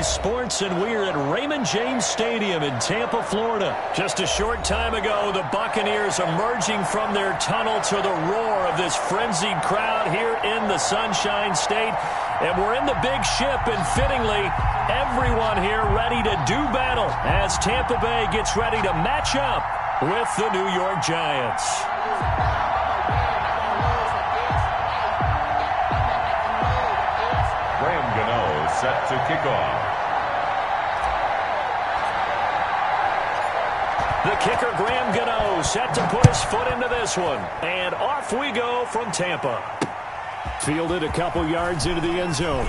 Bay Sports, and we're at Raymond James Stadium in Tampa, Florida. Just a short time ago, the Buccaneers emerging from their tunnel to the roar of this frenzied crowd here in the Sunshine State. And we're in the big ship, and fittingly, everyone here ready to do battle as Tampa Bay gets ready to match up with the New York Giants. Set to kick off. The kicker, Graham Gano, set to put his foot into this one. And off we go from Tampa. Fielded a couple yards into the end zone.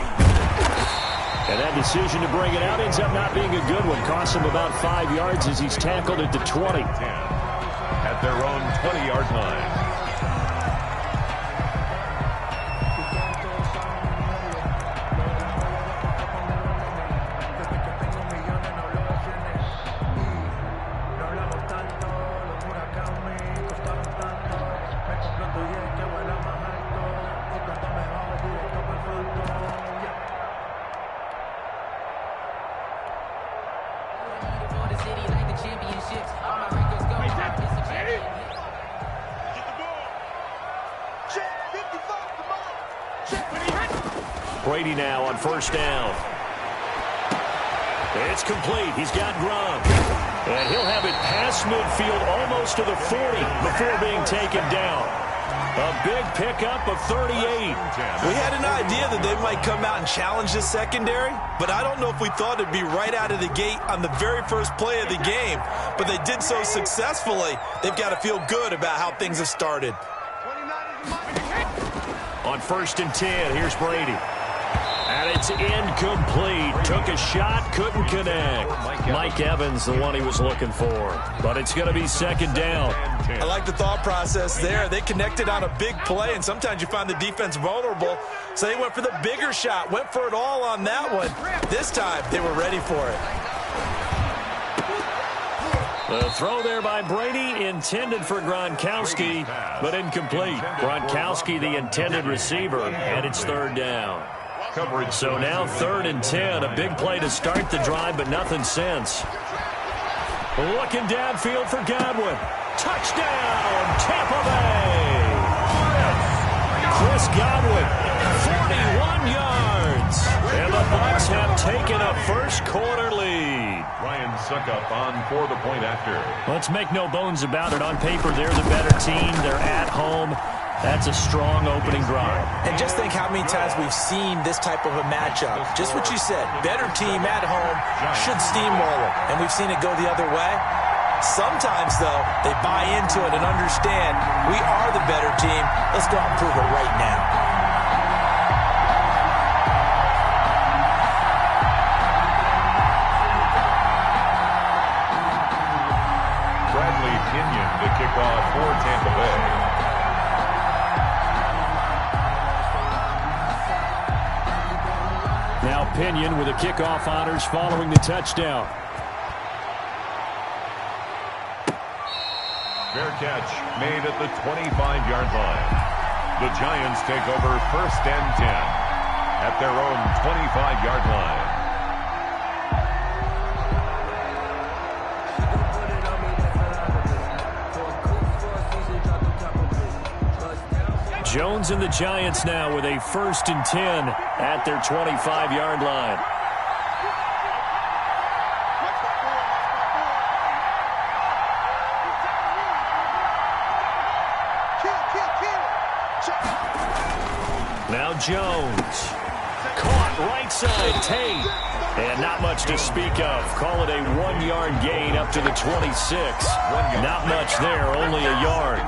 And that decision to bring it out ends up not being a good one. Costs him about 5 yards as he's tackled at the 20. At their own 20-yard line. Brady now on first down. It's complete. He's got Gronk. And he'll have it past midfield almost to the 40 before being taken down. A big pickup of 38. We had an idea that they might come out and challenge this secondary, but I don't know if we thought it'd be right out of the gate on the very first play of the game. But they did so successfully, they've got to feel good about how things have started. On 1st and 10, here's Brady. And it's incomplete. Took a shot, couldn't connect. Mike Evans, the one he was looking for. But it's going to be 2nd down. I like the thought process there. They connected on a big play, and sometimes you find the defense vulnerable. So they went for the bigger shot, went for it all on that one. This time, they were ready for it. The throw there by Brady, intended for Gronkowski, but incomplete. Gronkowski, the intended receiver, and it's 3rd down. So now 3rd and 10, a big play to start the drive, but nothing since. Looking downfield for Godwin. Touchdown, Tampa Bay. Chris Godwin, 41 yards. And the Bucs have taken a first-quarter lead. Ryan Suckup on for the point after. Let's make no bones about it. On paper, they're the better team. They're at home. That's a strong opening drive. And just think how many times we've seen this type of a matchup. Just what you said, better team at home should steamroll them. And we've seen it go the other way. Sometimes, though, they buy into it and understand we are the better team. Let's go out and prove it right now. Bradley Pinion to kick off for Tampa Bay. Now Pinion with the kickoff honors following the touchdown. Fair catch made at the 25-yard line. The Giants take over 1st and 10 at their own 25-yard line. Jones and the Giants now with a 1st and 10 at their 25-yard line. Now Jones. Caught right side, Tate. And not much to speak of. Call it a 1-yard gain up to the 26. Not much there, only a yard.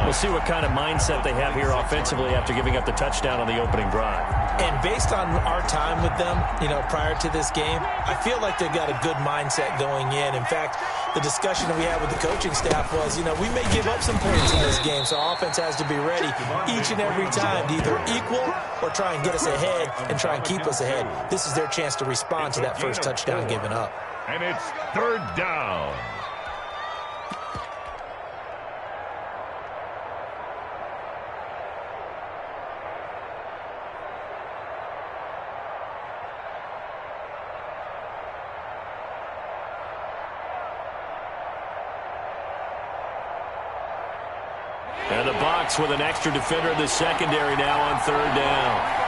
We'll see what kind of mindset they have here offensively after giving up the touchdown on the opening drive. And based on our time with them, prior to this game, I feel like they've got a good mindset going in. In fact, the discussion that we had with the coaching staff was, we may give up some points in this game, so our offense has to be ready each and every time to either equal or try and get us ahead and try and keep us ahead. This is their chance to respond to that first touchdown given up. And it's 3rd down. Bucs with an extra defender in the secondary now on third down.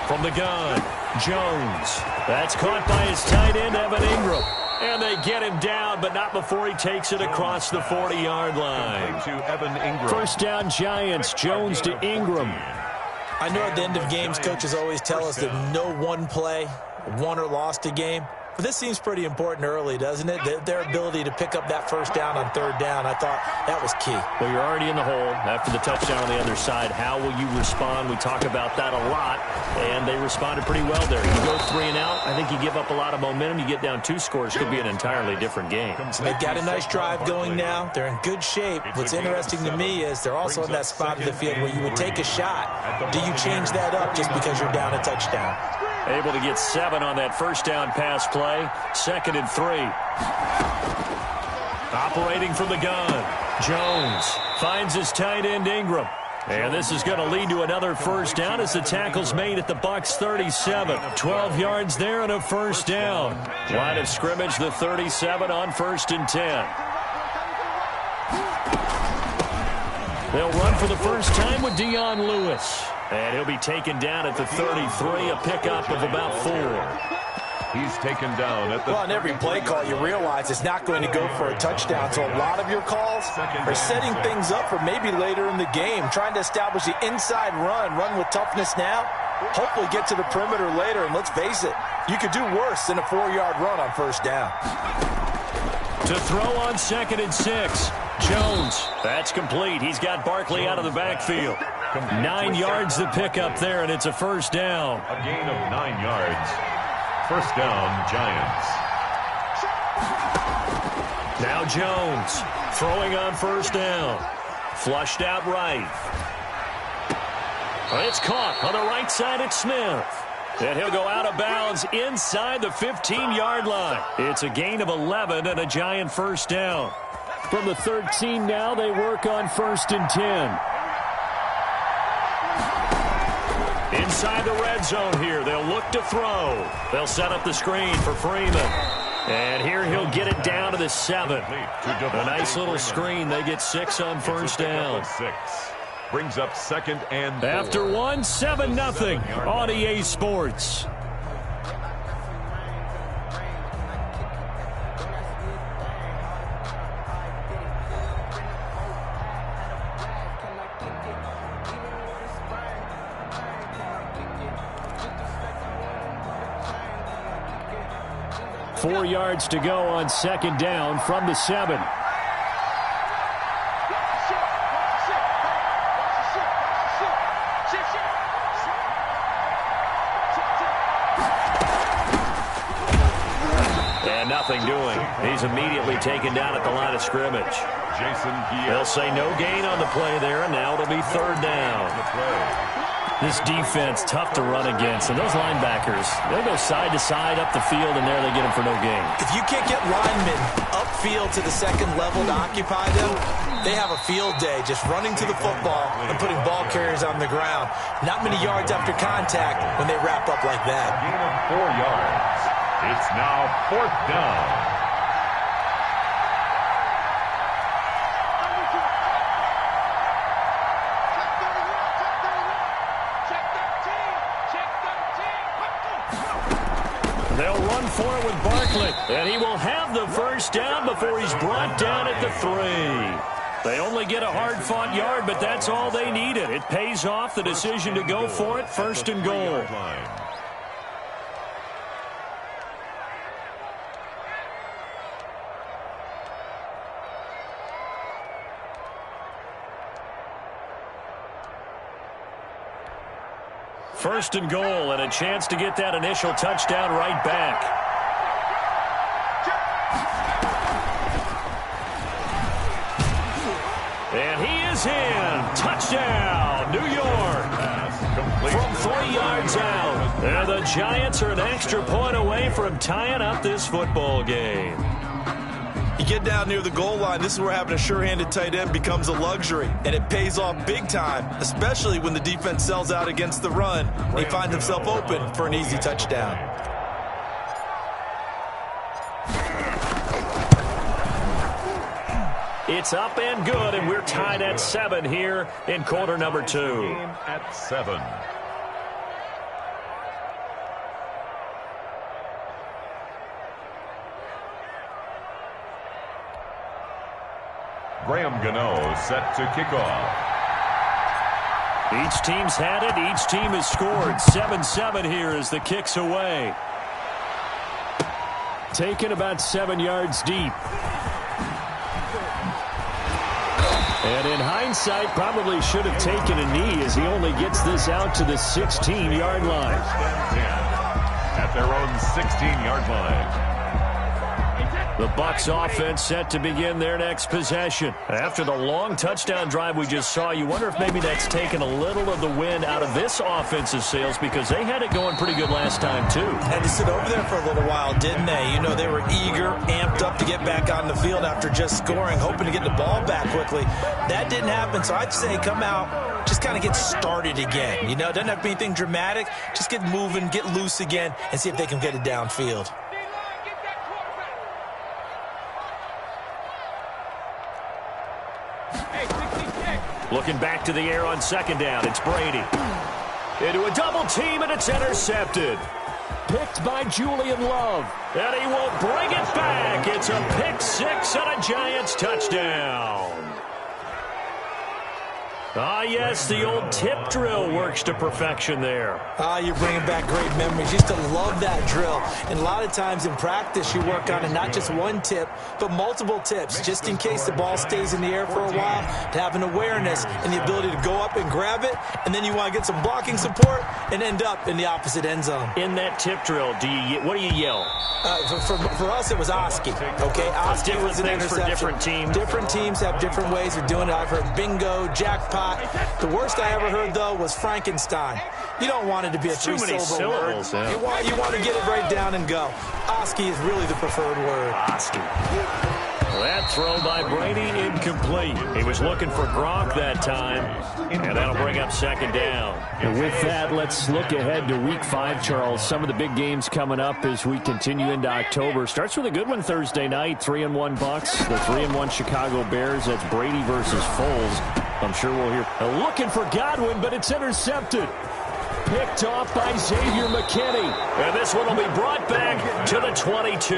From the gun, Jones. That's caught by his tight end, Evan Ingram. And they get him down, but not before he takes it across the 40-yard line. To Evan Ingram. First down, Giants. Jones to Ingram. I know at the end of games, coaches always tell us that no one play won or lost a game. But this seems pretty important early, doesn't it? Their ability to pick up that first down on third down, I thought that was key. Well, you're already in the hole after the touchdown on the other side. How will you respond? We talk about that a lot, and they responded pretty well there. You go 3 and out, I think you give up a lot of momentum. You get down 2 scores, could be an entirely different game. So they've got a nice drive going now. They're in good shape. What's interesting to me is they're also in that spot of the field where you would take a shot. Do you change that up just because you're down a touchdown? Able to get 7 on that first down pass play. 2nd and 3. Operating from the gun. Jones finds his tight end Ingram. And this is going to lead to another first down as the tackle's made at the Bucs 37. 12 yards there and a first down. Line of scrimmage, the 37 on 1st and 10. They'll run for the first time with Dion Lewis. And he'll be taken down at the 33, a pickup of about 4. He's taken down at the... Well, on every play call, you realize it's not going to go for a touchdown. So a lot of your calls are setting things up for maybe later in the game, trying to establish the inside run with toughness now, hopefully get to the perimeter later. And let's face it, you could do worse than a 4-yard run on first down. To throw on 2nd and 6. Jones, that's complete. He's got Barkley out of the backfield. 9 yards to pick up there, and it's a first down. A gain of 9 yards. First down, Giants. Now Jones throwing on first down. Flushed out right. It's caught on the right side at Smith. And he'll go out of bounds inside the 15-yard line. It's a gain of 11 and a Giant first down. From the 13 now, they work on 1st and 10. Inside the red zone here, they'll look to throw. They'll set up the screen for Freeman. And here he'll get it down to the 7. A nice little screen. They get 6 on first down. 6. Brings up 2nd and 4. After 1, 7-0 on EA Sports. Four yards to go on 2nd down from the 7. And nothing doing. He's immediately taken down at the line of scrimmage. They'll say no gain on the play there, and now it'll be 3rd down. This defense, tough to run against. And those linebackers, they'll go side to side up the field, and there they get them for no gain. If you can't get linemen upfield to the 2nd level to occupy them, they have a field day just running to the football and putting ball carriers on the ground. Not many yards after contact when they wrap up like that. Gain of 4 yards. It's now 4th down. They'll run for it with Barkley, and he will have the first down before he's brought down at the 3. They only get a hard-fought yard, but that's all they needed. It pays off the decision to go for it, 1st and goal. First and goal, and a chance to get that initial touchdown right back. And he is in. Touchdown, New York. From 3 yards out. And the Giants are an extra point away from tying up this football game. You get down near the goal line, this is where having a sure-handed tight end becomes a luxury, and it pays off big time, especially when the defense sells out against the run. He finds himself open for an easy touchdown. It's up and good, and we're tied at 7 here in quarter number 2. Game at 7. Graham Gano set to kick off. Each team's had it. Each team has scored. 7-7 here as the kick's away. Taken about 7 yards deep. And in hindsight, probably should have taken a knee as he only gets this out to the 16-yard line. At their own 16-yard line. The Bucs offense set to begin their next possession. After the long touchdown drive we just saw, you wonder if maybe that's taken a little of the wind out of this offensive sails because they had it going pretty good last time too. Had to sit over there for a little while, didn't they? You know, they were eager, amped up to get back on the field after just scoring, hoping to get the ball back quickly. That didn't happen, so I'd say come out, just kind of get started again. You know, it doesn't have to be anything dramatic. Just get moving, get loose again, and see if they can get it downfield. Looking back to the air on second down, it's Brady. Into a double team, and it's intercepted. Picked by Julian Love. And he will bring it back. It's a pick six and a Giants touchdown. Ah, yes, the old tip drill works to perfection there. Ah, you're bringing back great memories. Used to love that drill. And a lot of times in practice, you work on it, not just one tip, but multiple tips, just in case the ball stays in the air for a while, to have an awareness and the ability to go up and grab it, and then you want to get some blocking support and end up in the opposite end zone. In that tip drill, what do you yell? For us, it was Oski. Okay, Oski was an interception. For different teams. Different teams have different ways of doing it. I've heard bingo, jackpot. The worst I ever heard, though, was Frankenstein. You don't want it to be a three-syllable word. Yeah. You want to get it right down and go. Oski is really the preferred word. Oski. That throw by Brady incomplete. He was looking for Gronk that time, and that'll bring up second down. And with that, let's look ahead to Week 5, Charles. Some of the big games coming up as we continue into October. Starts with a good one Thursday night, 3-1 Bucs, the 3-1 Chicago Bears. That's Brady versus Foles. I'm sure we'll hear looking for Godwin, but it's intercepted. Picked off by Xavier McKinney. And this one will be brought back to the 22.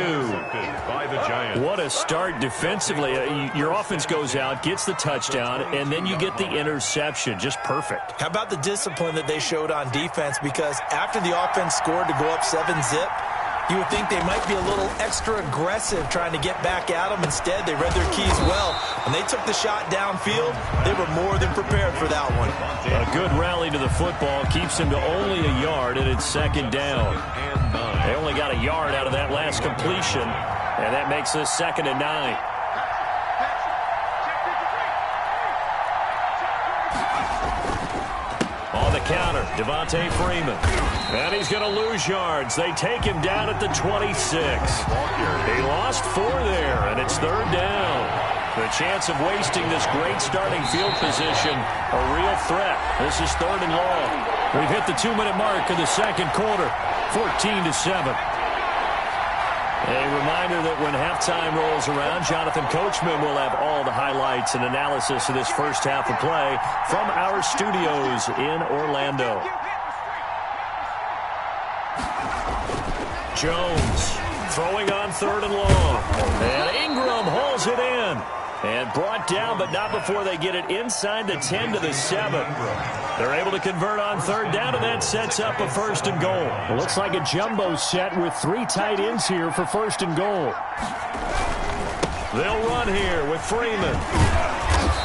By the Giants. What a start defensively. Your offense goes out, gets the touchdown, and then you get the interception. Just perfect. How about the discipline that they showed on defense? Because after the offense scored to go up 7-zip, you would think they might be a little extra aggressive trying to get back at them. Instead, they read their keys well. When they took the shot downfield, they were more than prepared for that one. A good rally to the football keeps them to only a yard, and it's second down. They only got a yard out of that last completion, and that makes this 2nd and 9. On the counter, Devontae Freeman. And he's going to lose yards. They take him down at the 26. He lost 4 there, and it's 3rd down. The chance of wasting this great starting field position, a real threat. This is 3rd and long. We've hit the 2-minute mark of the second quarter, 14-7. A reminder that when halftime rolls around, Jonathan Coachman will have all the highlights and analysis of this first half of play from our studios in Orlando. Jones throwing on 3rd and long. And Ingram hauls it in. And brought down, but not before they get it inside the 10 to the 7. They're able to convert on 3rd down, and that sets up a 1st and goal. It looks like a jumbo set with 3 tight ends here for 1st and goal. They'll run here with Freeman.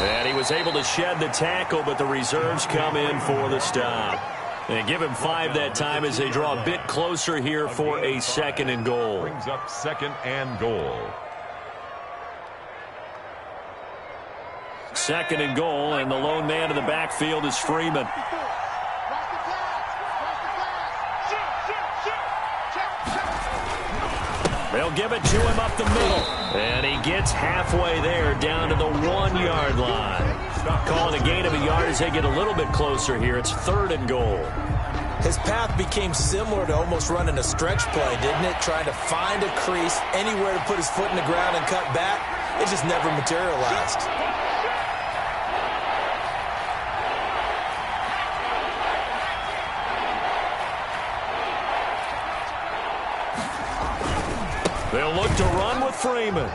And he was able to shed the tackle, but the reserves come in for the stop. And give him 5 that time as they draw a bit closer here for a 2nd and goal. Brings up 2nd and goal. 2nd and goal, and the lone man in the backfield is Freeman. They'll give it to him up the middle. And he gets halfway there down to the 1-yard line. Calling a gain of a yard as they get a little bit closer here. It's 3rd and goal. His path became similar to almost running a stretch play, didn't it? Trying to find a crease, anywhere to put his foot in the ground and cut back. it just never materialized. They'll look to run with Freeman.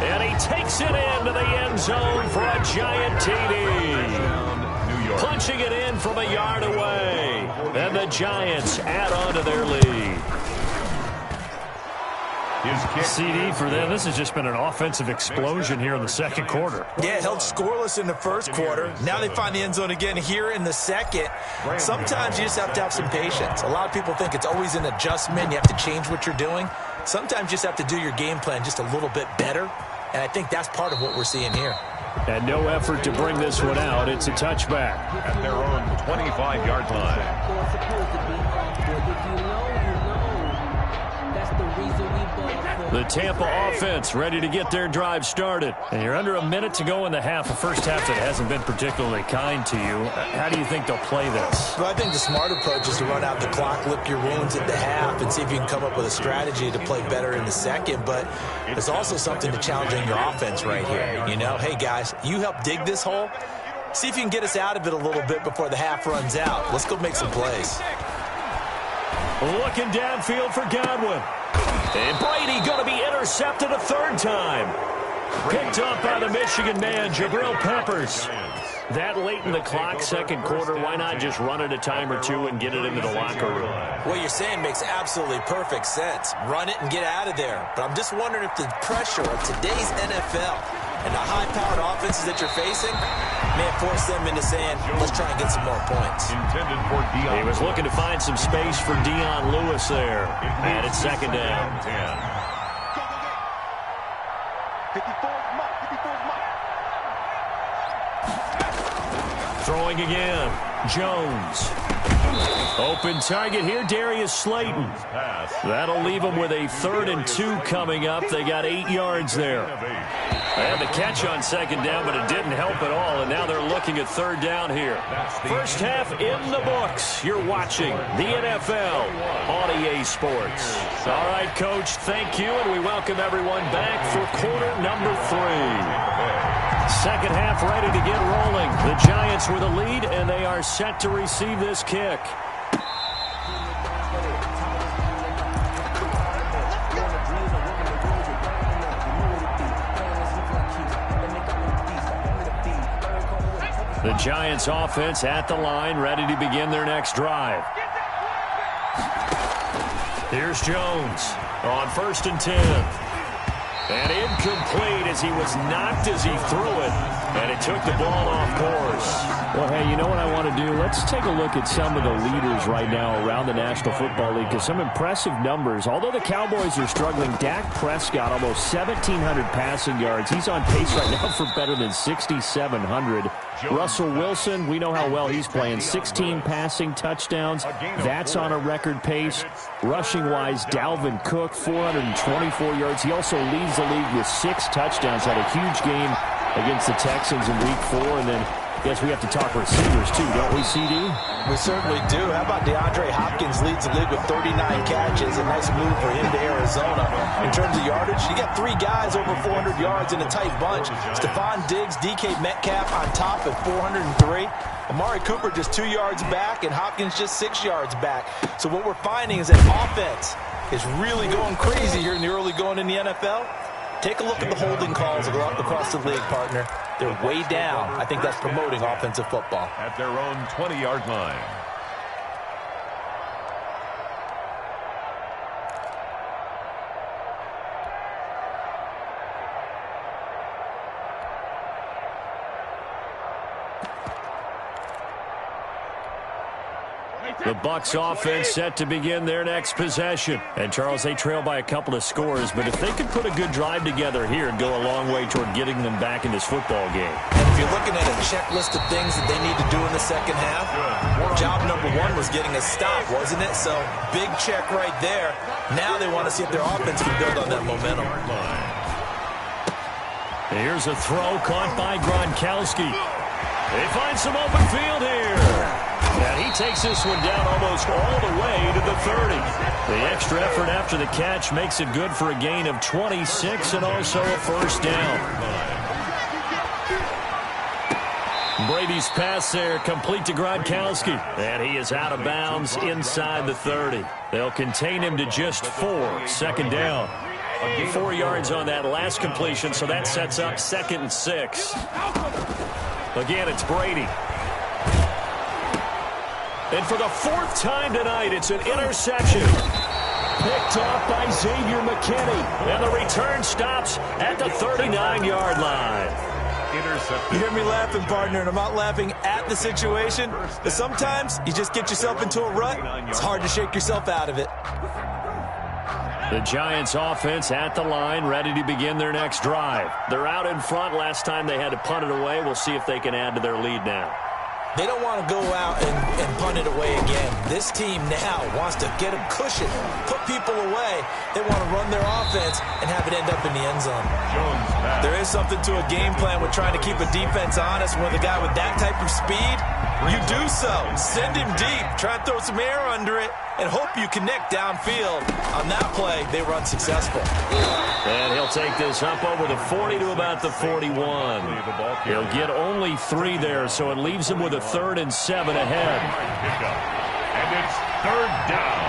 And he takes it into the end zone for a giant TD. Punching it in from a yard away. And the Giants add on to their lead. CD for them. This has just been an offensive explosion here in the second quarter. Yeah, held scoreless in the first quarter. Now they find the end zone again here in the second. Sometimes you just have to have some patience. A lot of people think it's always an adjustment. You have to change what you're doing. Sometimes you just have to do your game plan just a little bit better. And I think that's part of what we're seeing here. And no effort to bring this one out. It's a touchback. At their own 25-yard line. The Tampa offense ready to get their drive started. And you're under a minute to go in the half. A first half that hasn't been particularly kind to you. How do you think they'll play this? Well, I think the smart approach is to run out the clock, lick your wounds at the half, and see if you can come up with a strategy to play better in the second. But there's also something to challenging your offense right here. You know, hey, guys, you help dig this hole. See if you can get us out of it a little bit before the half runs out. Let's go make some plays. Looking downfield for Godwin. And Brady going to be intercepted a third time. Picked up by the Michigan man, Jabril Peppers. That late in the clock, second quarter, why not just run it a time or two and get it into the locker room? What you're saying makes absolutely perfect sense. Run it and get out of there. But I'm just wondering if the pressure of today's NFL and the high-powered offenses that you're facing may force them into saying, let's try and get some more points. Intended for Dion. He was looking to find some space for Dion Lewis there. And it's second down. 54. Throwing again. Jones. Open target here, Darius Slayton. That'll leave them with a 3rd and 2 coming up. They got 8 yards there. They had the catch on second down, but it didn't help at all, and now they're looking at third down here. First half in the books. You're watching the NFL on EA Sports. All right, Coach, thank you, and we welcome everyone back for quarter number 3. Second half ready to get rolling. The Giants with a lead, and they are set to receive this kick. The Giants offense at the line, ready to begin their next drive. Here's Jones on 1st and 10. And incomplete as he was knocked as he threw it. And it took the ball off course. Well, hey, you know what I want to do? Let's take a look at some of the leaders right now around the National Football League, because some impressive numbers. Although the Cowboys are struggling, Dak Prescott, almost 1,700 passing yards. He's on pace right now for better than 6,700. Russell Wilson, we know how well he's playing. 16 passing touchdowns. That's on a record pace. Rushing-wise, Dalvin Cook, 424 yards. He also leads the league with 6 touchdowns. Had a huge game against the Texans in Week 4. And then I guess we have to talk receivers, too, don't we, CD? We certainly do. How about DeAndre Hopkins leads the league with 39 catches? A nice move for him to Arizona. In terms of yardage, you got 3 guys over 400 yards in a tight bunch. Stephon Diggs, DK Metcalf on top at 403. Amari Cooper just 2 yards back, and Hopkins just 6 yards back. So what we're finding is that offense is really going crazy here in the early going in the NFL. Take a look at the holding calls across the league, partner. They're way down. I think that's promoting offensive football. At their own 20-yard line. The Bucs offense set to begin their next possession. And, Charles, they trail by a couple of scores, but if they could put a good drive together here, it'd go a long way toward getting them back in this football game. And if you're looking at a checklist of things that they need to do in the second half, job number 1 was getting a stop, wasn't it? So, big check right there. Now they want to see if their offense can build on that momentum. Here's a throw caught by Gronkowski. They find some open field here. And he takes this one down almost all the way to the 30. The extra effort after the catch makes it good for a gain of 26 and also a first down. Brady's pass there, complete to Gronkowski. And he is out of bounds inside the 30. They'll contain him to just 4. Second down. 4 yards on that last completion, so that sets up 2nd and 6. Again, it's Brady. And for the 4th time tonight, it's an interception. Picked off by Xavier McKinney. And the return stops at the 39-yard line. Intercepted. You hear me laughing, partner, and I'm not laughing at the situation. But sometimes you just get yourself into a rut. It's hard to shake yourself out of it. The Giants offense at the line, ready to begin their next drive. They're out in front. Last time they had to punt it away. We'll see if they can add to their lead now. They don't want to go out and punt it away again. This team now wants to get a cushion, put people away. They want to run their offense and have it end up in the end zone. There is something to a game plan with trying to keep a defense honest. With a guy with that type of speed, you do so. Send him deep. Try and throw some air under it and hope you connect downfield. On that play, they were unsuccessful. And he'll take this up over the 40 to about the 41. He'll get only 3 there, so it leaves him with a 3rd and 7 ahead. And it's 3rd down.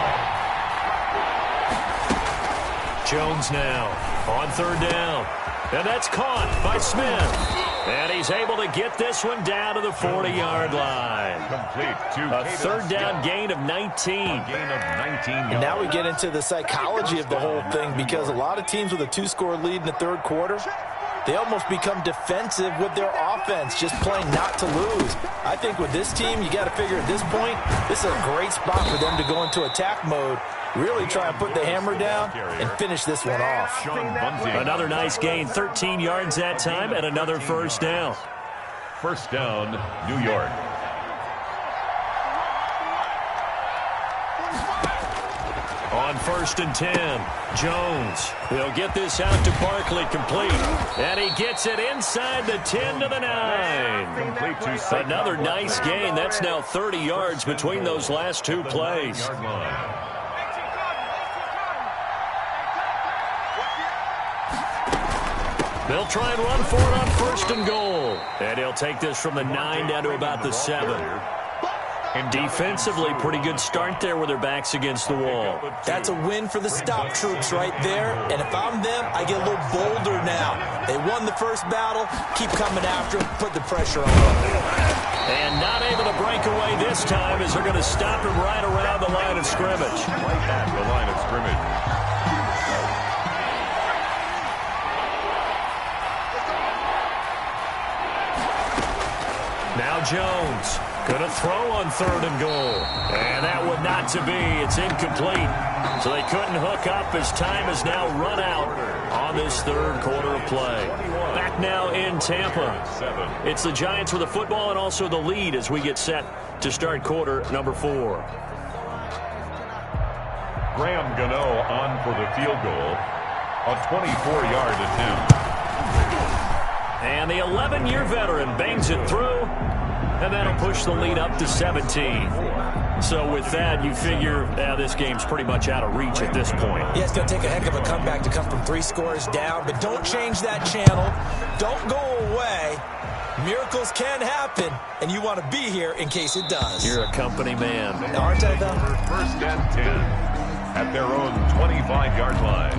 Jones now on 3rd down. And that's caught by Smith. And he's able to get this one down to the 40-yard line. A 3rd down gain of 19. And now we get into the psychology of the whole thing, because a lot of teams with a 2-score lead in the 3rd quarter, they almost become defensive with their offense, just playing not to lose. I think with this team, you got to figure at this point, this is a great spot for them to go into attack mode, really try and put the hammer down and finish this one off. Another nice gain, 13 yards that time, and another first down. First down, New York. On 1st and 10, Jones will get this out to Barkley, complete. And he gets it inside the 10 to the 9. Another nice gain. That's now 30 yards between those last 2 plays. They'll try and run for it on 1st and goal. And he'll take this from the 9 down to about the 7. And defensively, pretty good start there with their backs against the wall. That's a win for the stop troops right there. And if I'm them, I get a little bolder now. They won the first battle. Keep coming after them. Put the pressure on them. And not able to break away this time, as they're going to stop him right around the line of scrimmage. Right at the line of scrimmage. Now Jones going to throw on 3rd and goal. And that would not to be. It's incomplete. So they couldn't hook up as time has now run out on this 3rd quarter of play. Back now in Tampa. It's the Giants with the football and also the lead as we get set to start quarter number 4. Graham Gano on for the field goal. A 24-yard attempt. And the 11-year veteran bangs it through. And that'll push the lead up to 17. So with that, you figure this game's pretty much out of reach at this point. Yeah, it's going to take a heck of a comeback to come from 3 scores down. But don't change that channel. Don't go away. Miracles can happen, and you want to be here in case it does. You're a company man. Aren't I, though? 1st and 10 at their own 25-yard line.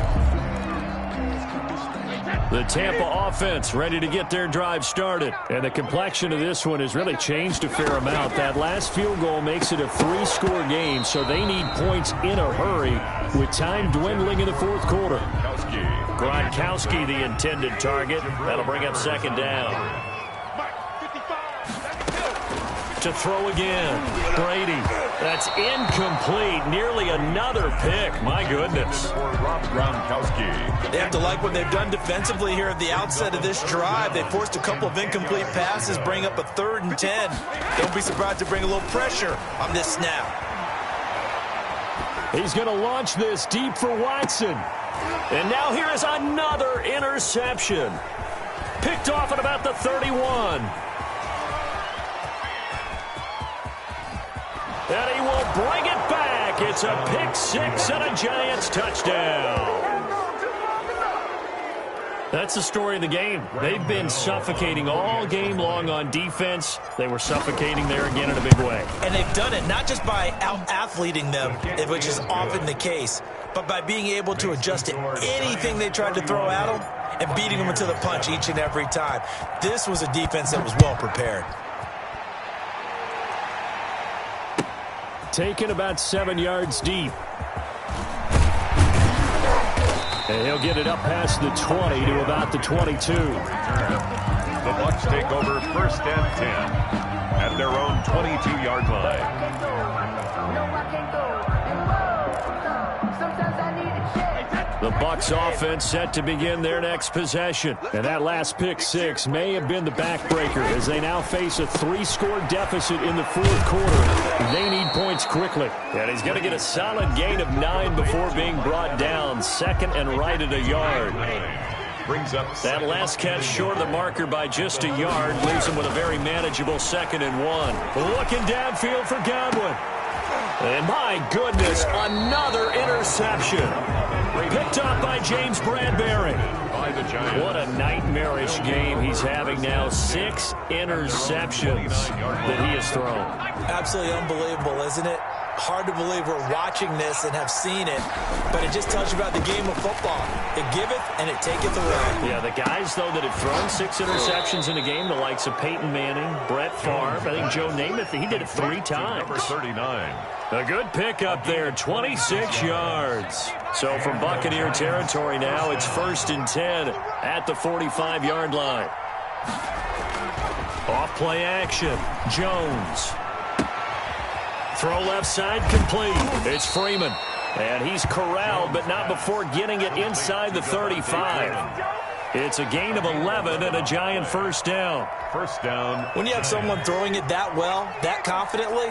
The Tampa offense ready to get their drive started. And the complexion of this one has really changed a fair amount. That last field goal makes it a 3-score game, so they need points in a hurry with time dwindling in the 4th quarter. Gronkowski, the intended target. That'll bring up 2nd down. To throw again. Brady. That's incomplete. Nearly another pick. My goodness. Gronkowski. They have to like what they've done defensively here at the outset of this drive. They forced a couple of incomplete passes, bring up a 3rd and 10. Don't be surprised to bring a little pressure on this snap. He's going to launch this deep for Watson. And now here is another interception. Picked off at about the 31. And he will bring it back It's a pick six and a Giants touchdown. That's the story of the game. They've been suffocating all game long on defense. They were suffocating there again in a big way. And they've done it not just by out-athleting them, which is often the case, but by being able to adjust to anything they tried to throw at them and beating them to the punch each and every time. This was a defense that was well prepared. Taken about 7 yards deep. And he'll get it up past the 20 to about the 22. The Bucs take over 1st and 10 at their own 22-yard line. The Bucs offense set to begin their next possession. And that last pick six may have been the backbreaker as they now face a 3-score deficit in the 4th quarter. They need points quickly. And he's going to get a solid gain of 9 before being brought down. Second and right at a yard. Brings up that last catch short of the marker by just a yard. Leaves him with a very manageable 2nd and 1. Looking downfield for Godwin. And my goodness, another interception. Picked up by James Bradbury. What a nightmarish game he's having now. 6 interceptions that he has thrown. Absolutely unbelievable, isn't it? Hard to believe we're watching this and have seen it, but it just tells you about the game of football. It giveth and it taketh away. Yeah, the guys, though, that have thrown 6 interceptions in a game, the likes of Peyton Manning, Brett Favre, I think Joe Namath, he did it 3 times. Number 39. A good pick up there, 26 yards. So from Buccaneer territory now, it's 1st and 10 at the 45-yard line. Off play action, Jones. Throw left side, complete. It's Freeman. And he's corralled, but not before getting it inside the 35. It's a gain of 11 and a Giant 1st down. 1st down. When you have someone throwing it that well, that confidently,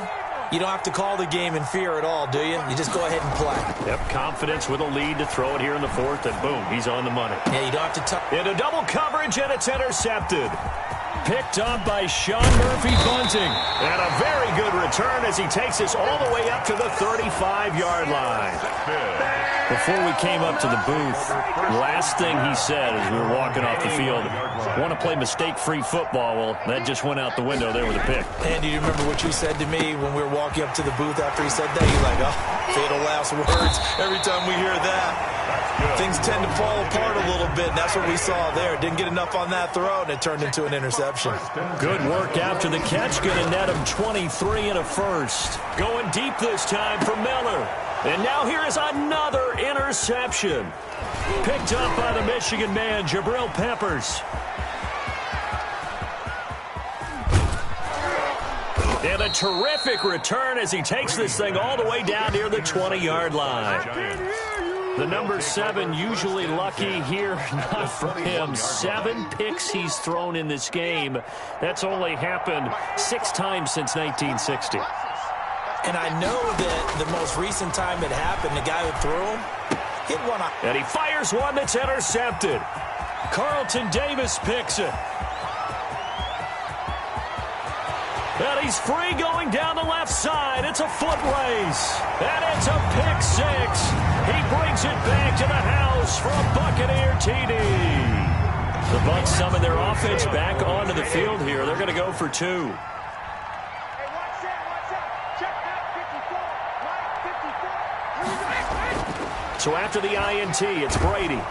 you don't have to call the game in fear at all, do you? You just go ahead and play. Yep, confidence with a lead to throw it here in the 4th, and boom, he's on the money. Yeah, you don't have to into double coverage, and it's intercepted. Picked up by Sean Murphy Bunting. And a very good return as he takes us all the way up to the 35-yard line. Before we came up to the booth, last thing he said as we were walking off the field, want to play mistake-free football. Well, that just went out the window there with a pick. And do you remember what you said to me when we were walking up to the booth after he said that? You're like, oh, fatal last words. Every time we hear that, things tend to fall apart a little bit, and that's what we saw there. Didn't get enough on that throw, and it turned into an interception. Good work after the catch. Going to net him 23 and a 1st. Going deep this time for Miller. And now here is another interception. Picked up by the Michigan man, Jabril Peppers. And a terrific return as he takes this thing all the way down near the 20-yard line. The number 7 usually lucky here, not for him. 7 picks he's thrown in this game. That's only happened 6 times since 1960. And I know that the most recent time it happened, the guy who threw him hit one. And he fires one that's intercepted. Carlton Davis picks it. And he's free going down the left side. It's a foot race. And it's a pick 6. He brings it back to the house for a Buccaneer TD. The Bucs summon their offense back onto the field here. They're going to go for 2. So after the INT, it's Brady.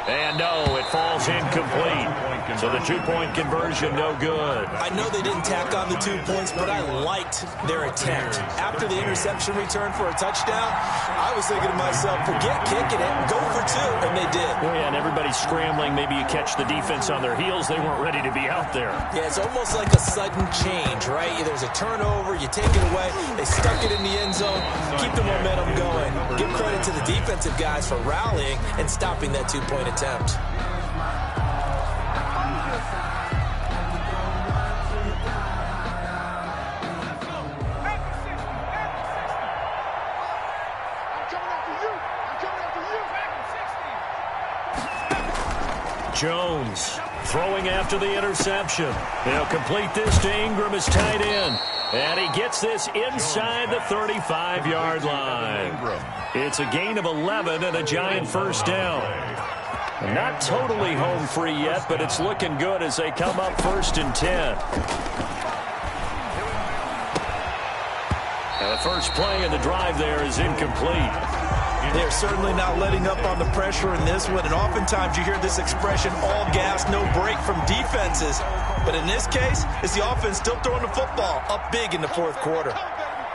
And no, it falls incomplete. So the 2-point conversion, no good. I know they didn't tack on the 2 points, but I liked their attempt. After the interception return for a touchdown, I was thinking to myself, forget kicking it, go for 2, and they did. Oh, yeah, and everybody's scrambling. Maybe you catch the defense on their heels. They weren't ready to be out there. Yeah, it's almost like a sudden change, right? There's a turnover, you take it away, they stuck it in the end zone, keep the momentum going. Give credit to the defensive guys for rallying and stopping that 2-point attempt. Jones throwing after the interception. They'll complete this to Ingram as tight end. And he gets this inside the 35-yard line. It's a gain of 11 and a Giant first down. Not totally home free yet, but it's looking good as they come up 1st and 10. And the first play in the drive there is incomplete. They're certainly not letting up on the pressure in this one, and oftentimes you hear this expression, all gas, no break from defenses. But in this case, it's the offense still throwing the football up big in the 4th quarter.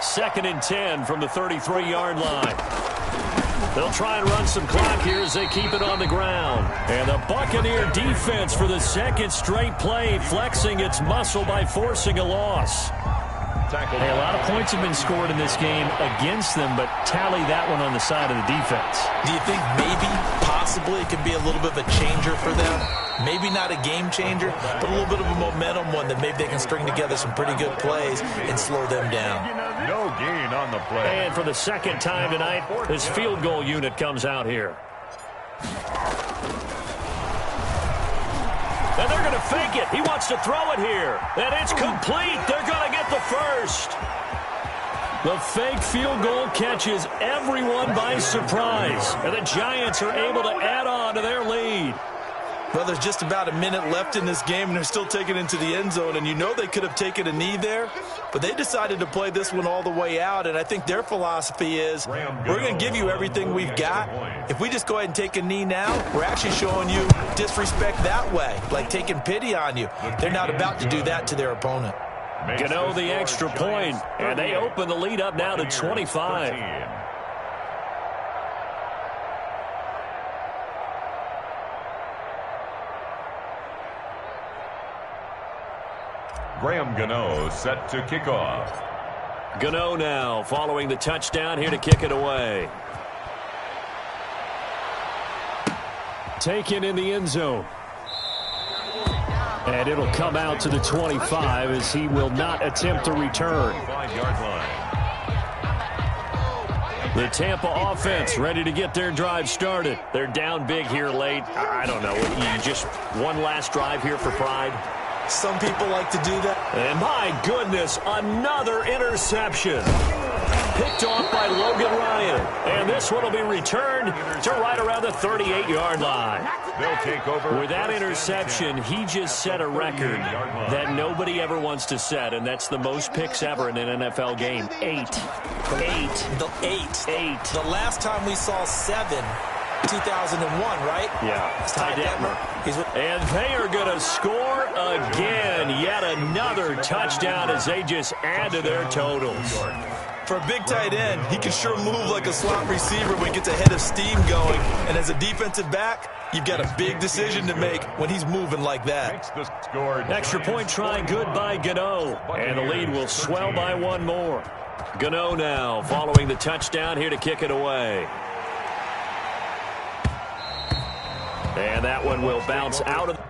2nd and 10 from the 33-yard line. They'll try and run some clock here as they keep it on the ground. And the Buccaneer defense for the 2nd straight play, flexing its muscle by forcing a loss. Hey, a lot of points have been scored in this game against them, but tally that one on the side of the defense. Do you think maybe, possibly, it could be a little bit of a changer for them? Maybe not a game changer, but a little bit of a momentum one that maybe they can string together some pretty good plays and slow them down. No gain on the play. And for the 2nd time tonight, this field goal unit comes out here. And they're going to fake it. He wants to throw it here. And it's complete. They're going to get the first. The fake field goal catches everyone by surprise. And the Giants are able to add on to their lead. Well, there's just about a minute left in this game, and they're still taking it into the end zone. And you know they could have taken a knee there, but they decided to play this one all the way out. And I think their philosophy is, we're going to give you everything we've got. If we just go ahead and take a knee now, we're actually showing you disrespect that way, like taking pity on you. They're not about to do that to their opponent. Gano the extra point, and they open the lead up now to 25. Graham Gano set to kick off. Gano now following the touchdown here to kick it away. Taken in the end zone. And it'll come out to the 25 as he will not attempt to return. 5-yard line. The Tampa offense ready to get their drive started. They're down big here late. I don't know. You just one last drive here for pride. Some people like to do that. And my goodness, another interception. Picked off by Logan Ryan. And this one will be returned to right around the 38-yard line. They'll take over. With that interception, he just set a record that nobody ever wants to set, and that's the most picks ever in an NFL game. 8. The last time we saw 7, 2001, right? Yeah. Ty Detmer. And they are going to score again. Yet another touchdown as they just add to their totals. For a big tight end, he can sure move like a slot receiver when he gets a head of steam going. And as a defensive back, you've got a big decision to make when he's moving like that. Extra point try good by Gano. And the lead will swell by one more. Gano now following the touchdown here to kick it away. And that one will bounce out of